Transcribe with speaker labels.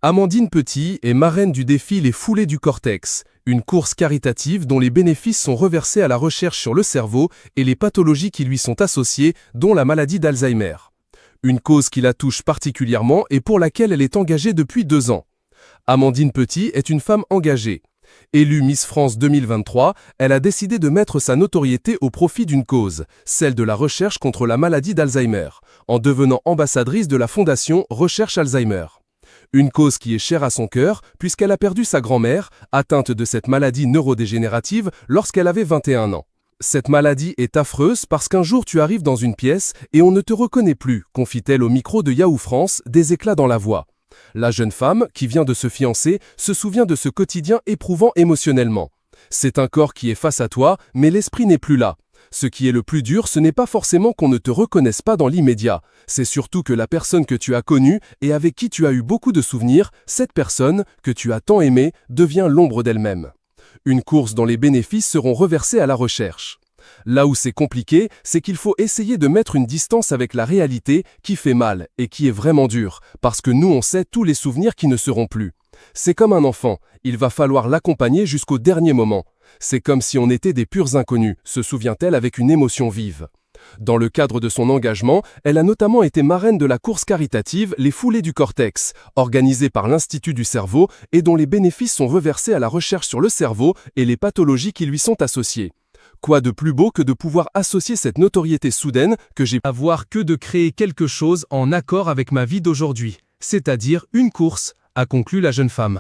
Speaker 1: Amandine Petit est marraine du défi Les Foulées du Cortex, une course caritative dont les bénéfices sont reversés à la recherche sur le cerveau et les pathologies qui lui sont associées, dont la maladie d'Alzheimer. Une cause qui la touche particulièrement et pour laquelle elle est engagée depuis 2 ans. Amandine Petit est une femme engagée. Élue Miss France 2023, elle a décidé de mettre sa notoriété au profit d'une cause, celle de la recherche contre la maladie d'Alzheimer, en devenant ambassadrice de la fondation Recherche Alzheimer. Une cause qui est chère à son cœur puisqu'elle a perdu sa grand-mère, atteinte de cette maladie neurodégénérative lorsqu'elle avait 21 ans. Cette maladie est affreuse parce qu'un jour tu arrives dans une pièce et on ne te reconnaît plus, confie-t-elle au micro de Yahoo France, des éclats dans la voix. La jeune femme, qui vient de se fiancer, se souvient de ce quotidien éprouvant émotionnellement. C'est un corps qui est face à toi, mais l'esprit n'est plus là. Ce qui est le plus dur, ce n'est pas forcément qu'on ne te reconnaisse pas dans l'immédiat. C'est surtout que la personne que tu as connue et avec qui tu as eu beaucoup de souvenirs, cette personne, que tu as tant aimée, devient l'ombre d'elle-même. Une course dont les bénéfices seront reversés à la recherche. Là où c'est compliqué, c'est qu'il faut essayer de mettre une distance avec la réalité qui fait mal et qui est vraiment dure, parce que nous on sait tous les souvenirs qui ne seront plus. C'est comme un enfant, il va falloir l'accompagner jusqu'au dernier moment. C'est comme si on était des purs inconnus, se souvient-elle avec une émotion vive. Dans le cadre de son engagement, elle a notamment été marraine de la course caritative Les Foulées du Cortex, organisée par l'Institut du cerveau et dont les bénéfices sont reversés à la recherche sur le cerveau et les pathologies qui lui sont associées. Quoi de plus beau que de pouvoir associer cette notoriété soudaine que j'ai à voir que de créer quelque chose en accord avec ma vie d'aujourd'hui, c'est-à-dire une course, a conclu la jeune femme.